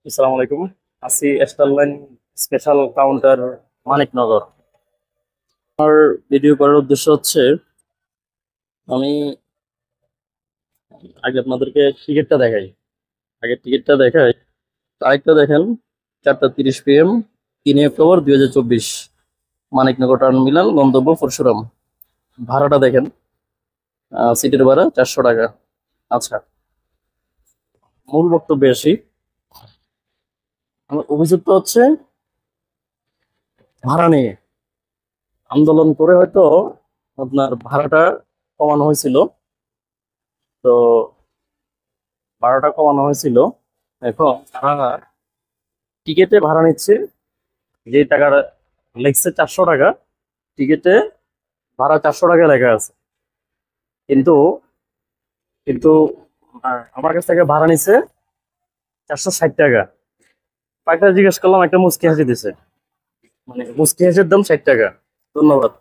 আসসালামু আলাইকুম। আছি স্টারলাইন স্পেশাল কাউন্টার মানিকনগর। আমার ভিডিও করার উদ্দেশ্য হচ্ছে আমি আগে আপনাদেরকে টিকিটটা দেখাই। আগে টিকিটটা দেখাই। তারিখটা দেখেন, 4:30 PM, 3 অক্টোবর 2024, মানিকনগর টার্মিনাল, গন্তব্য পরশুরাম। ভাড়াটা দেখেন, সিটের ভাড়া 400 টাকা। আচ্ছা, মূল বক্তব্যে আসি। আমার অভিযোগটা হচ্ছে ভাড়া নিয়ে আন্দোলন করে হয়তো আপনার ভাড়াটা কমানো হয়েছিল। তো ভাড়াটা কমানো হয়েছিল। এখন তারা টিকিটে ভাড়া নিচ্ছে, যে টাকাটা লেখছে 400 টাকা, টিকিটে ভাড়া 400 টাকা লেখা আছে। কিন্তু কিন্তু আমার কাছ থেকে ভাড়া নিচ্ছে 460 টাকা। কয়েকটা জিজ্ঞেস করলাম, একটা মুচকি হাসি দিছে। মানে মুচকি হাসির দাম 60 টাকা। ধন্যবাদ।